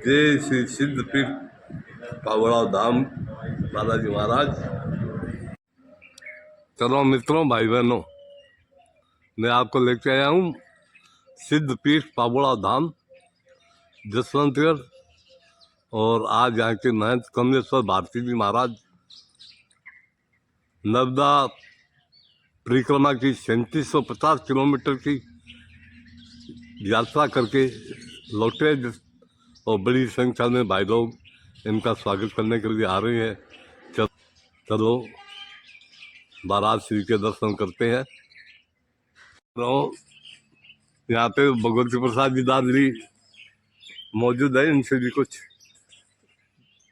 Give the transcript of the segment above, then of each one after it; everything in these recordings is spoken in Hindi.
जय श्री सिद्धपीठ पावड़ा धाम बालाजी महाराज। चलो मित्रों, भाई बहनों, मैं आपको लेके आया हूँ सिद्धपीठ पावड़ा धाम जसवंतगढ़। और आज यहाँ के महंत कमलेश्वर भारती जी महाराज नर्मदा परिक्रमा की 3750 किलोमीटर की यात्रा करके लौटे और बड़ी संख्या में भाई लोग इनका स्वागत करने के लिए आ रहे हैं। चलो महाराज श्री के दर्शन करते हैं। तो यहाँ पे भगवती प्रसाद जी दादरी मौजूद है, इनसे भी कुछ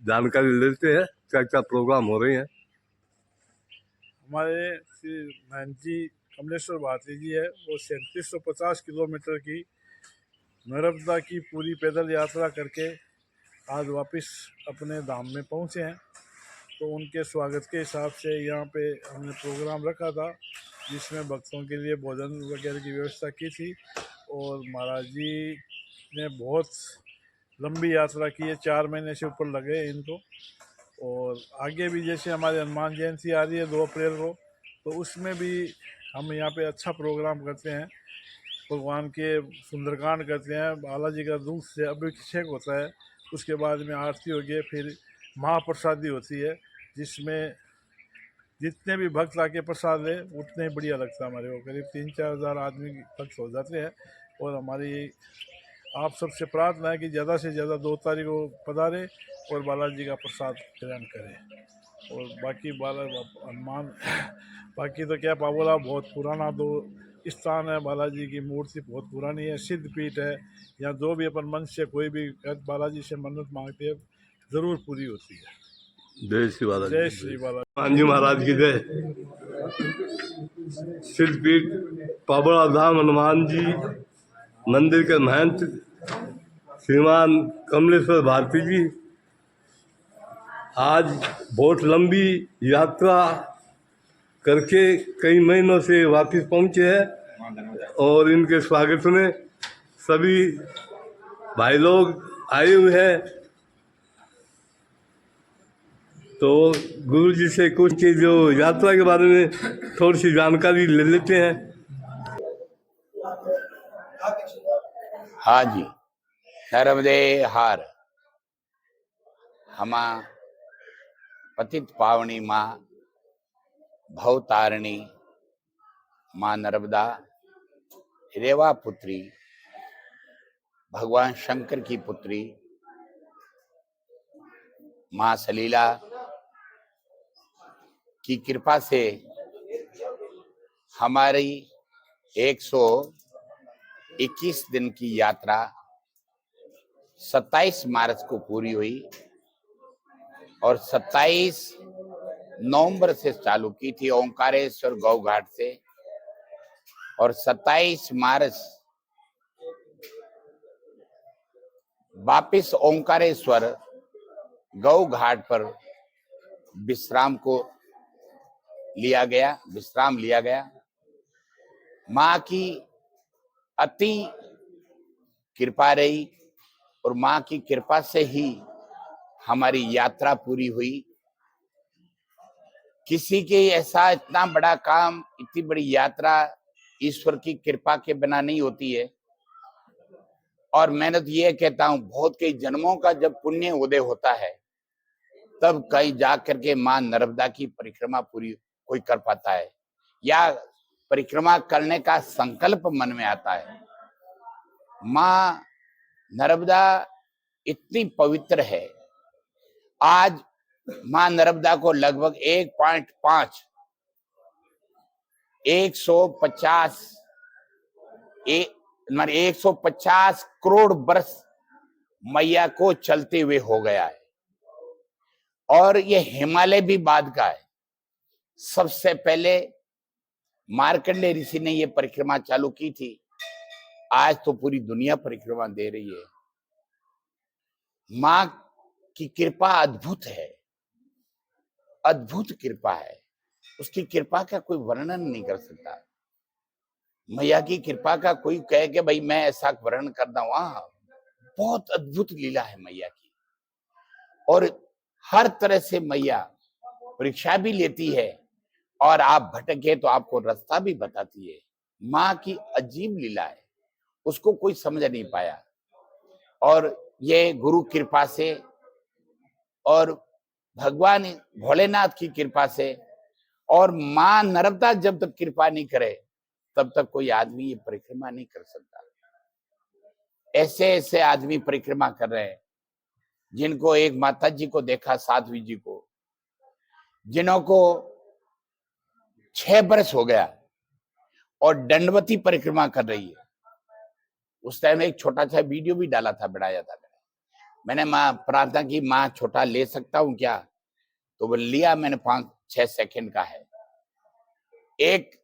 जानकारी लेते हैं क्या क्या प्रोग्राम हो रहे हैं। हमारे श्री महंत जी कमलेश्वर भारती जी है, वो 3750 किलोमीटर की नर्मदा की पूरी पैदल यात्रा करके आज वापस अपने धाम में पहुंचे हैं। तो उनके स्वागत के हिसाब से यहाँ पे हमने प्रोग्राम रखा था, जिसमें भक्तों के लिए भोजन वगैरह की व्यवस्था की थी। और महाराज जी ने बहुत लंबी यात्रा की है, 4 महीने से ऊपर लगे इनको। और आगे भी जैसे हमारे हनुमान जयंती आ रही है 2 अप्रैल को, तो उसमें भी हम यहाँ पे अच्छा प्रोग्राम करते हैं। भगवान के सुंदरकांड करते हैं, बालाजी का दूध से अभिषेक होता है, उसके बाद में आरती होगी, फिर महाप्रसादी होती है, जिसमें जितने भी भक्त आके प्रसाद ले उतने ही बढ़िया लगता है हमारे को। करीब 3-4 हज़ार आदमी भक्त हो जाते हैं। और हमारी आप सबसे प्रार्थना है कि ज़्यादा से ज़्यादा 2 तारीख को पधारे और बालाजी का प्रसाद ग्रहण करें। और बाकी हनुमान बाकी तो क्या, पावला बहुत पुराना दो स्थान है, बालाजी की मूर्ति बहुत पुरानी है, सिद्धपीठ है। यहाँ जो भी अपन मन से कोई भी बालाजी से मन्नत मांगते हैं ज़रूर पूरी होती है। जय श्री बालाजी। जय श्री बालाजी। हनुमान जी महाराज की जय। सिद्धपीठ पावड़ा धाम हनुमान जी मंदिर के महंत श्रीमान कमलेश्वर भारती जी आज बहुत लंबी यात्रा करके कई महीनों से वापस पहुंचे हैं। और इनके स्वागत में सभी भाई लोग आए हुए हैं। तो गुरु जी से कुछ की जो यात्रा के बारे में थोड़ी सी जानकारी ले लेते हैं। हाँ जी, नर्मदे हार हमा पतित पावनी माँ भवतारिणी माँ नर्मदा रेवा पुत्री, भगवान शंकर की पुत्री माँ सलीला की कृपा से हमारी 121 दिन की यात्रा 27 मार्च को पूरी हुई और 27 नवंबर से चालू की थी ओंकारेश्वर गौ घाट से, और 27 मार्च वापिस ओंकारेश्वर गौ घाट पर विश्राम लिया गया। माँ की अति कृपा रही और माँ की कृपा से ही हमारी यात्रा पूरी हुई। किसी के ऐसा इतना बड़ा काम, इतनी बड़ी यात्रा ईश्वर की कृपा के बिना नहीं होती है। और मैंने तो ये कहता हूँ, बहुत कई जन्मों का जब पुण्य उदय होता है तब कहीं जा करके माँ नर्मदा की परिक्रमा पूरी कोई कर पाता है, या परिक्रमा करने का संकल्प मन में आता है। माँ नर्मदा इतनी पवित्र है। आज माँ नर्मदा को लगभग 1.5 150 करोड़ वर्ष मैया को चलते हुए हो गया है। और ये हिमालय भी बाद का है। सबसे पहले मार्कंडेय ऋषि ने ये परिक्रमा चालू की थी, आज तो पूरी दुनिया परिक्रमा दे रही है। माँ की कृपा अद्भुत है, अद्भुत कृपा है। उसकी कृपा का कोई वर्णन नहीं कर सकता। मैया की कृपा का कोई कहे कि भाई मैं ऐसा वर्णन कर दूं, बहुत अद्भुत लीला है मैया की। और हर तरह से मैया परीक्षा भी लेती है और आप भटके तो आपको रास्ता भी बताती है। माँ की अजीब लीला है, उसको कोई समझ नहीं पाया। और ये गुरु कृपा से और भगवान भोलेनाथ की कृपा से और माँ नर्मदा जब तक कृपा नहीं करे तब तक कोई आदमी ये परिक्रमा नहीं कर सकता। ऐसे ऐसे आदमी परिक्रमा कर रहे हैं, जिनको एक माता जी को देखा, साध्वी जी को, जिन्हों को 6 बरस हो गया और दंडवती परिक्रमा कर रही है। उस टाइम एक छोटा सा वीडियो भी डाला था, बनाया था मैंने। माँ प्रार्थना की, माँ छोटा ले सकता हूं क्या? तो वो लिया मैंने, 5-6 सेकंड का है। एक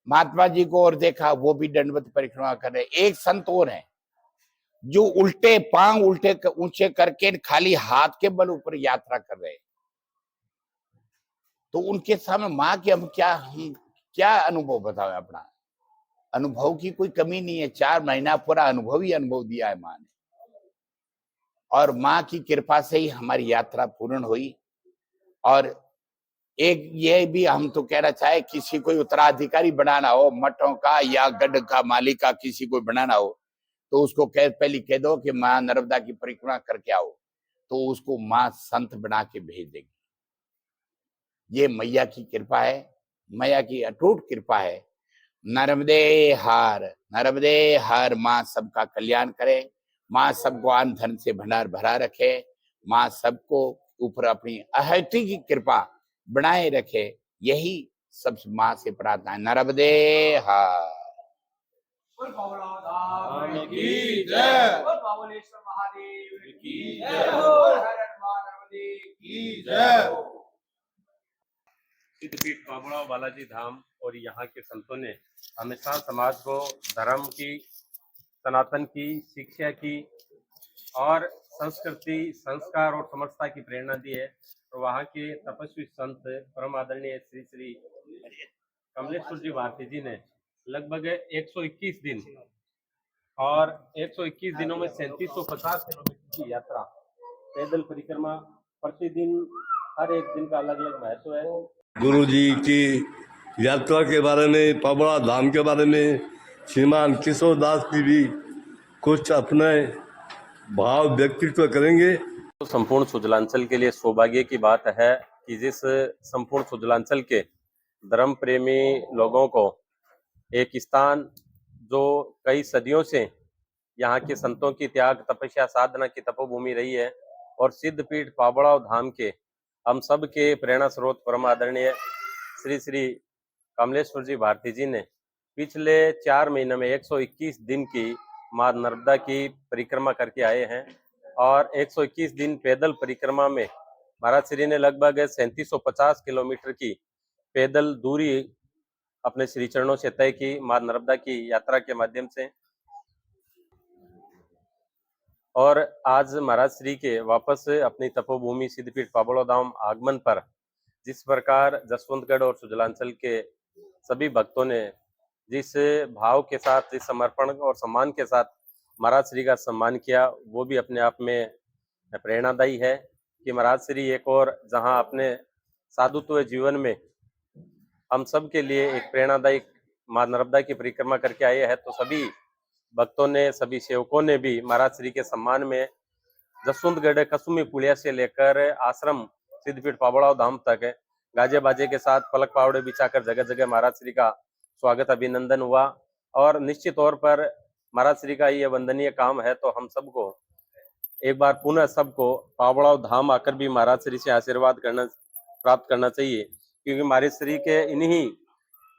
महात्मा जी को और देखा, वो भी दंडवत परिक्रमा कर रहे। एक संत और है जो उल्टे पांव ऊंचे करके खाली हाथ के बल ऊपर यात्रा कर रहे। तो उनके सामने माँ के हम क्या अनुभव बताओ? अपना अनुभव की कोई कमी नहीं है। 4 महीना पूरा अनुभव दिया है माँ ने। और माँ की कृपा से ही हमारी यात्रा पूर्ण हुई। और एक ये भी हम तो कहना चाहे, किसी कोई उत्तराधिकारी बनाना हो मठों का या गढ़ का मालिक का, किसी को बनाना हो तो उसको पहले कह दो कि माँ नर्मदा की परिक्रमा करके आओ, तो उसको माँ संत बना के भेज देगी। ये मैया की कृपा है, मैया की अटूट कृपा है। नर्मदे हर माँ सबका कल्याण करे, माँ सबको अन्न धन से भंडार भरा रखे, माँ सबको ऊपर अपनी अहैती की कृपा बनाए रखे। यही सब माँ से प्रार्थना है। नर्मदे हर। की जय। बावलेश्वर महादेव की जय हो। हर हर महादेव की जय हो। सिद्धपीठ पाबड़ा बालाजी धाम और यहाँ के संतों ने हमेशा समाज को धर्म की, सनातन की, शिक्षा की और संस्कृति, संस्कार और समरसता की प्रेरणा दी है। तो वहाँ के तपस्वी संत परम आदरणीय श्री श्री कमलेश्वर जी भारती जी ने लगभग 121 दिन और 121 दिनों में 3750 किलोमीटर की यात्रा, पैदल परिक्रमा, प्रतिदिन हर एक दिन का अलग अलग महत्व है। गुरु जी की यात्रा के बारे में, पाबड़ा धाम के बारे में श्रीमान किशोर दास जी भी कुछ अपने भाव व्यक्तित्व करेंगे। तो संपूर्ण सुजलांचल के लिए सौभाग्य की बात है कि जिस संपूर्ण सुजलांचल के धर्म प्रेमी लोगों को एक स्थान जो कई सदियों से यहाँ के संतों की त्याग, तपस्या, साधना की तपोभूमि रही है और सिद्धपीठ पाबड़ा धाम के हम सब के प्रेरणा स्रोत परम आदरणीय श्री श्री कमलेश्वर जी भारती जी ने पिछले 4 महीने में 121 दिन की माँ नर्मदा की परिक्रमा करके आए हैं। और 121 दिन पैदल परिक्रमा में महाराज श्री ने लगभग 3750 किलोमीटर की पैदल दूरी अपने श्री चरणों से तय की माँ नर्मदा की यात्रा के माध्यम से। और आज महाराज श्री के वापस अपनी तपोभूमि सिद्धपीठ पाबड़ा धाम आगमन पर जिस प्रकार जसवंतगढ़ और सुजलांचल के सभी भक्तों ने जिस भाव के साथ, जिस समर्पण और सम्मान के साथ महाराज श्री का सम्मान किया, वो भी अपने आप में प्रेरणादायी है कि महाराज श्री एक और जहां अपने साधुत्व जीवन में हम सब के लिए एक प्रेरणादायी माँ नर्मदा की परिक्रमा करके आए हैं, तो सभी भक्तों ने, सभी सेवकों ने भी महाराज श्री के सम्मान में जसवंतगढ़ कसुमी पुलिया से लेकर आश्रम सिद्धपीठ पाबड़ा धाम तक गाजे बाजे के साथ पलक पावड़े बिछाकर जगह जगह महाराज श्री का स्वागत, अभिनंदन हुआ। और निश्चित तौर पर महाराज श्री का ये वंदनीय काम है, तो हम सबको एक बार पुनः सबको पाबड़ा धाम आकर भी महाराज श्री से आशीर्वाद प्राप्त करना चाहिए, क्योंकि महाराज श्री के इन्हीं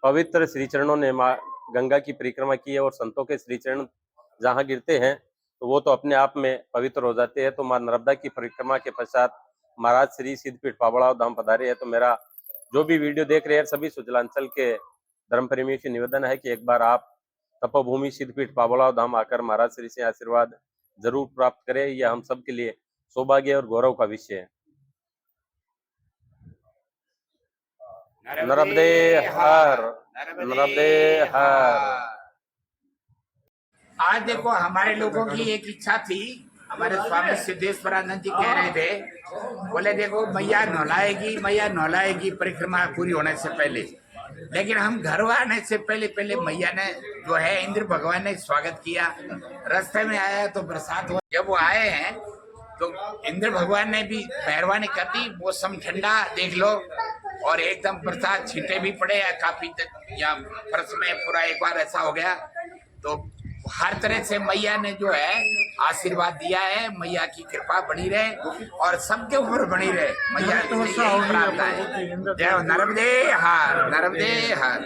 पवित्र श्री चरणों ने माँ गंगा की परिक्रमा की है और संतों के श्री चरण जहाँ गिरते हैं तो वो तो अपने आप में पवित्र हो जाते हैं। तो माँ नर्मदा की परिक्रमा के पश्चात महाराज श्री सिद्धपीठ पाबड़ा धाम पधारे हैं। तो मेरा जो भी वीडियो देख रहे हैं सभी सुजलांचल के धर्म प्रेमियों से निवेदन है कि एक बार आप तपोभूमि सिद्धपीठ पाबड़ा धाम आकर महाराज श्री से आशीर्वाद जरूर प्राप्त करें। यह हम सब के लिए सौभाग्य और गौरव का विषय है। नर्मदे हर, नर्मदे हर। आज देखो, हमारे लोगों की एक इच्छा थी हमारे स्वामी सिद्धेश्वरानंद जी कह रहे थे, बोले देखो मैया नौलाएगी परिक्रमा पूरी होने से पहले, लेकिन हम घर आने से पहले मैया ने जो है इंद्र भगवान ने स्वागत किया। रास्ते में आया तो बरसात हो, जब वो आए हैं तो इंद्र भगवान ने भी मेहरबानी कर दी, मौसम ठंडा देख लो, और एकदम बरसात छींटे भी पड़े हैं काफी, या फर्श में पूरा एक बार ऐसा हो गया। तो हर तरह से मैया ने जो है आशीर्वाद दिया है। मैया की कृपा बनी रहे और सबके ऊपर बनी रहे, मैया से यही प्रार्थना है। जय हो नर्मदे हर, नर्मदे हर।